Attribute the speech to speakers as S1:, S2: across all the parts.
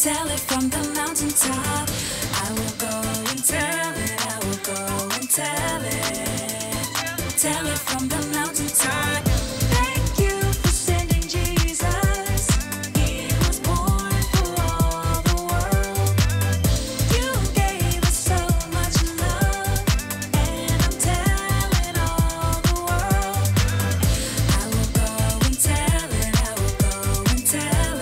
S1: tell it from the mountaintop. I will go and tell it, I will go and tell it from the mountaintop. Thank you for sending Jesus. He was born for all the world. You gave us so much love, and I'm telling all the world. I will go and tell it, I will go and tell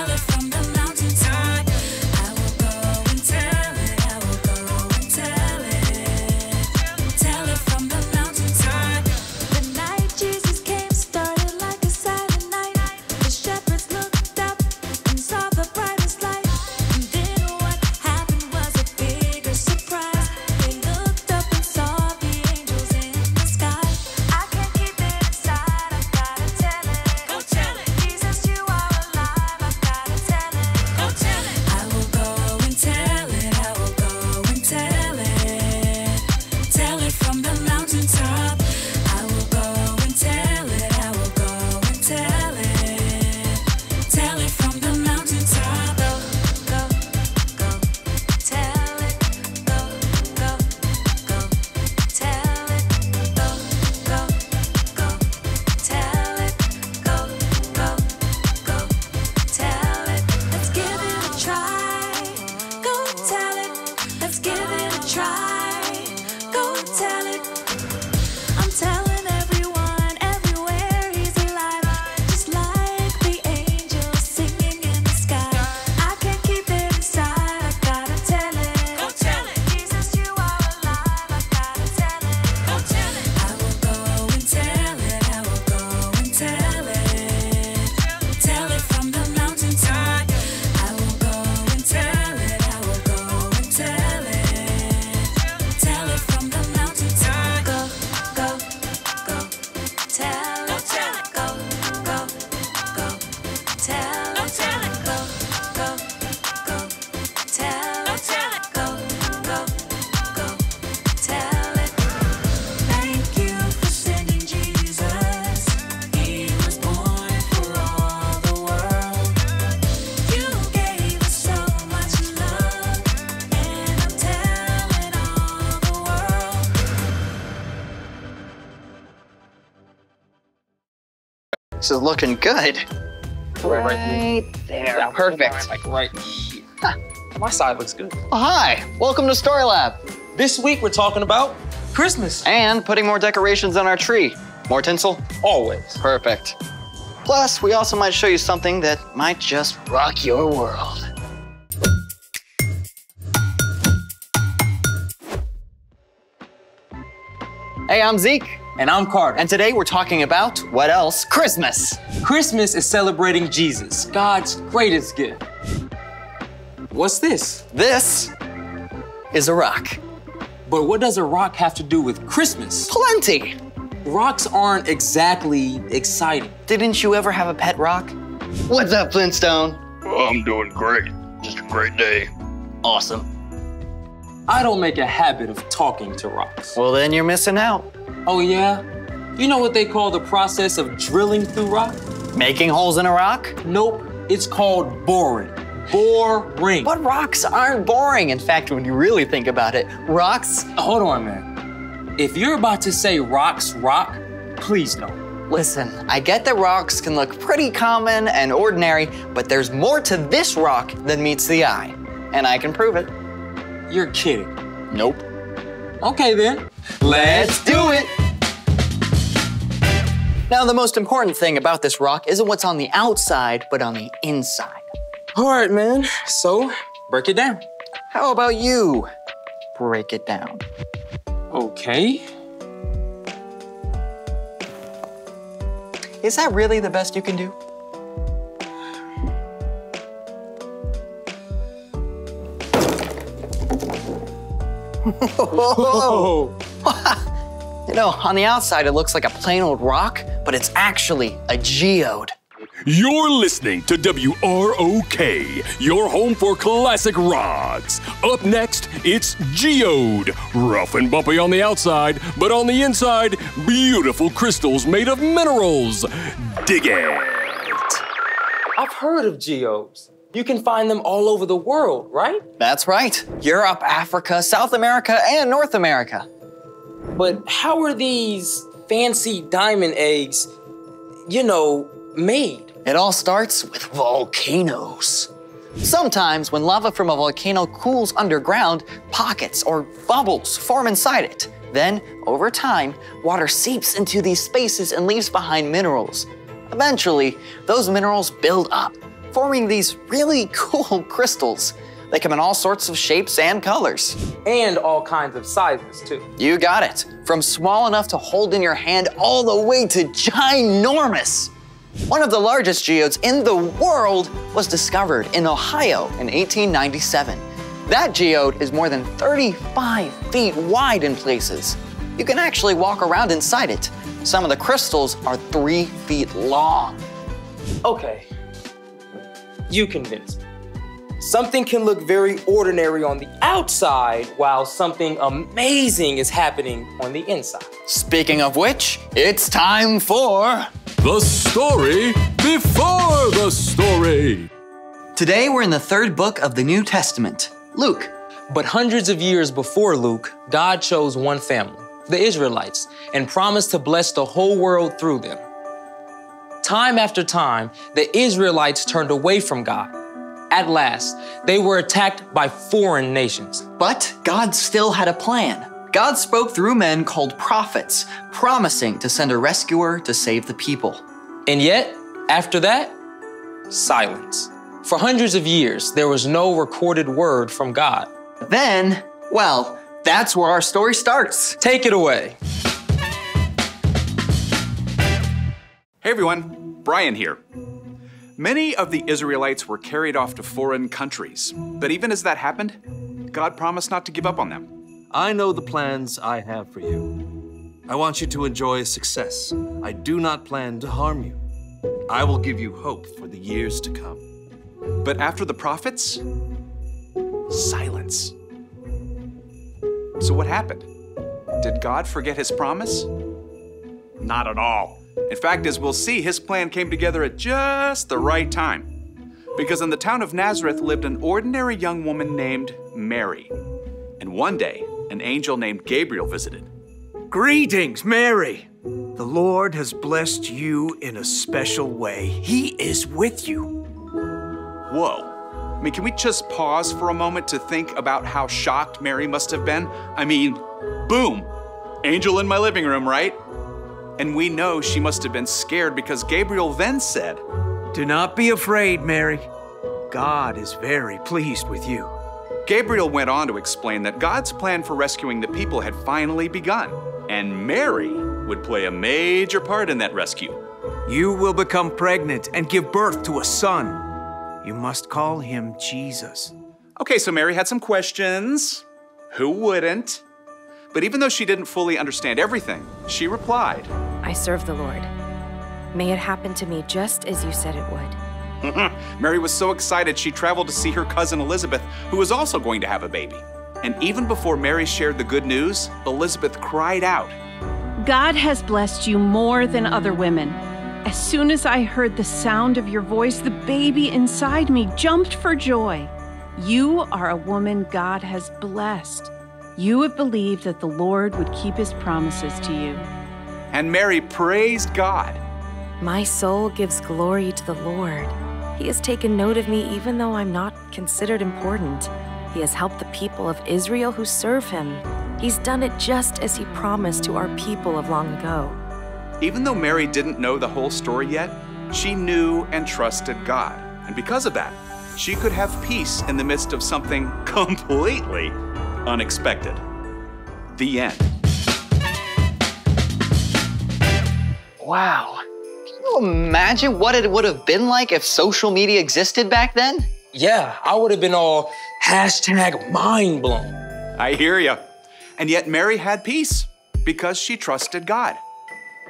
S1: it from the mountaintop. I will go and tell it, I will go and tell it from the mountaintop. The night Jesus came started like a silent night. The shepherds looked up and saw the brightest light. And then what happened was a bigger surprise. They looked up and saw the angels in the sky. I can't keep it inside, I've gotta tell it. Go tell it. Jesus, you are alive, I've gotta tell it. Go tell it. I will go and tell it, I will go and tell it from the mountaintop. I will go and tell it, I will go and tell it from the mountaintop. Go, go, go, tell it. Go, go, go, tell it. Go, go, go, tell it. Go, go, go, tell it. Let's give it a try. Go tell it. Let's give it a try. Go tell it. I'm telling everyone, everywhere he's alive. Just like the angels singing in the sky. I can't keep it inside, I gotta tell it. Go tell it. Jesus, you are alive, I gotta tell it. Go tell it. I will go and tell it, I will go and tell it from the mountaintop. I will go and tell it, I will go and tell it from the mountaintop. Go, go, go, tell it. Go, go, go, tell it. Go, go, go, tell it. Go, go, go, tell it. Thank you for sending Jesus. He was born for all the world. You gave us so much love, and I'm telling all the world.
S2: This is looking good.
S3: Right there.
S2: Yeah, perfect.
S3: Like right here. My side looks good.
S2: Oh, hi, welcome to Story Lab.
S3: This week we're talking about Christmas.
S2: And putting more decorations on our tree. More tinsel?
S3: Always.
S2: Perfect. Plus, we also might show you something that might just rock your world. Hey, I'm Zeke,
S3: And I'm Carter.
S2: and today we're talking about, what else? Christmas.
S3: Christmas is celebrating Jesus, God's greatest gift. What's this?
S2: This is a rock.
S3: But what does a rock have to do with Christmas?
S2: Plenty.
S3: Rocks aren't exactly exciting.
S2: Didn't you ever have a pet rock? What's up, Flintstone?
S4: Oh, I'm doing great. Just a great day.
S2: Awesome.
S3: I don't make a habit of talking to rocks.
S2: Well, then you're missing out.
S3: Oh yeah? You know what they call the process of drilling through rock?
S2: Making holes in a rock?
S3: Nope, it's called boring. Boring.
S2: But rocks aren't boring. In fact, when you really think about it, rocks...
S3: Hold on, man. If you're about to say rocks rock, please don't.
S2: Listen, I get that rocks can look pretty common and ordinary, but there's more to this rock than meets the eye. And I can prove it.
S3: You're kidding.
S2: Nope.
S3: Okay then.
S2: Let's do it! Now, the most important thing about this rock isn't what's on the outside, but on the inside.
S3: All right, man. So, break it down.
S2: How about you break it down?
S3: Okay.
S2: Is that really the best you can do?
S3: Whoa.
S2: You know, on the outside, it looks like a plain old rock, but it's actually a geode.
S5: You're listening to WROK, your home for classic rocks. Up next, it's Geode. Rough and bumpy on the outside, but on the inside, beautiful crystals made of minerals. Dig it.
S3: I've heard of geodes. You can find them all over the world, right?
S2: That's right. Europe, Africa, South America, and North America.
S3: But how are these fancy diamond eggs, made?
S2: It all starts with volcanoes. Sometimes when lava from a volcano cools underground, pockets or bubbles form inside it. Then, over time, water seeps into these spaces and leaves behind minerals. Eventually, those minerals build up, forming these really cool crystals. They come in all sorts of shapes and colors.
S3: And all kinds of sizes, too.
S2: You got it. From small enough to hold in your hand all the way to ginormous. One of the largest geodes in the world was discovered in Ohio in 1897. That geode is more than 35 feet wide in places. You can actually walk around inside it. Some of the crystals are 3 feet long.
S3: Okay, you convinced me. Something can look very ordinary on the outside while something amazing is happening on the inside.
S2: Speaking of which, it's time for
S5: The story before the story.
S2: Today we're in the third book of the New Testament, Luke.
S3: But hundreds of years before Luke, God chose one family, the Israelites, and promised to bless the whole world through them. Time after time, the Israelites turned away from God. At last, they were attacked by foreign nations.
S2: But God still had a plan. God spoke through men called prophets, promising to send a rescuer to save the people.
S3: And yet, after that, silence. For hundreds of years, there was no recorded word from God.
S2: Then, well, that's where our story starts.
S3: Take it away.
S6: Hey everyone, Brian here. Many of the Israelites were carried off to foreign countries, but even as that happened, God promised not to give up on them.
S7: I know the plans I have for you. I want you to enjoy success. I do not plan to harm you. I will give you hope for the years to come.
S6: But after the prophets, silence. So what happened? Did God forget his promise? Not at all. In fact, as we'll see, his plan came together at just the right time. Because in the town of Nazareth lived an ordinary young woman named Mary. And one day, an angel named Gabriel visited.
S8: Greetings, Mary. The Lord has blessed you in a special way. He is with you.
S6: Whoa. I mean, can we just pause for a moment to think about how shocked Mary must have been? I mean, boom, angel in my living room, right? And we know she must have been scared because Gabriel then said,
S8: Do not be afraid, Mary. God is very pleased with you.
S6: Gabriel went on to explain that God's plan for rescuing the people had finally begun, and Mary would play a major part in that rescue.
S8: You will become pregnant and give birth to a son. You must call him Jesus.
S6: Okay, so Mary had some questions. Who wouldn't? But even though she didn't fully understand everything, she replied,
S9: I serve the Lord. May it happen to me just as you said it would.
S6: Mary was so excited she traveled to see her cousin Elizabeth, who was also going to have a baby. And even before Mary shared the good news, Elizabeth cried out,
S10: God has blessed you more than other women. As soon as I heard the sound of your voice, the baby inside me jumped for joy. You are a woman God has blessed. You have believed that the Lord would keep his promises to you.
S6: And Mary praised God.
S9: My soul gives glory to the Lord. He has taken note of me even though I'm not considered important. He has helped the people of Israel who serve him. He's done it just as he promised to our people of long ago.
S6: Even though Mary didn't know the whole story yet, she knew and trusted God. And because of that, she could have peace in the midst of something completely unexpected. The end.
S2: Wow. Can you imagine what it would have been like if social media existed back then?
S3: Yeah, I would have been all #mind blown.
S6: I hear ya. And yet Mary had peace because she trusted God.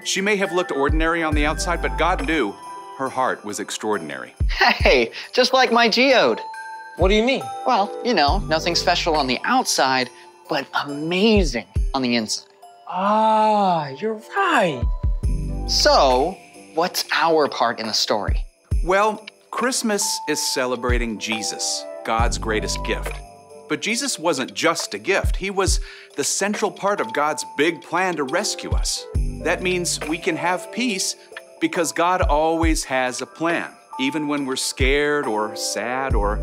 S6: She may have looked ordinary on the outside, but God knew her heart was extraordinary.
S2: Hey, just like my geode.
S3: What do you mean?
S2: Well, you know, nothing special on the outside, but amazing on the inside.
S3: Ah, you're right.
S2: So, what's our part in the story?
S6: Well, Christmas is celebrating Jesus, God's greatest gift. But Jesus wasn't just a gift. He was the central part of God's big plan to rescue us. That means we can have peace because God always has a plan, even when we're scared or sad or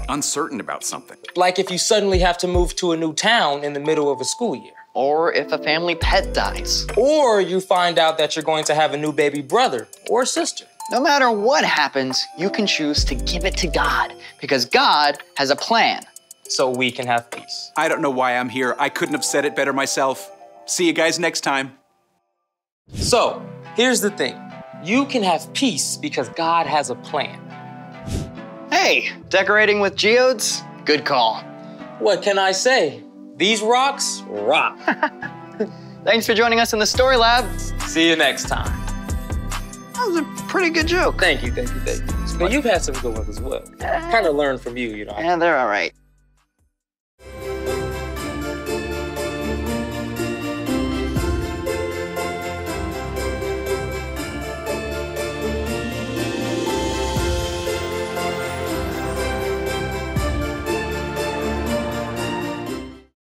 S6: uncertain about something.
S3: Like if you suddenly have to move to a new town in the middle of a school year.
S2: Or if a family pet dies.
S3: Or you find out that you're going to have a new baby brother or sister.
S2: No matter what happens, you can choose to give it to God because God has a plan.
S3: So we can have peace.
S6: I don't know why I'm here. I couldn't have said it better myself. See you guys next time.
S3: So, here's the thing. You can have peace because God has a plan.
S2: Hey, decorating with geodes? Good call.
S3: What can I say? These rocks rock.
S2: Thanks for joining us in the Story Lab.
S3: See you next time.
S2: That was a pretty good joke.
S3: Thank you. But you've had some good ones as well. Kind of learned from you, you know.
S2: Yeah, they're all right.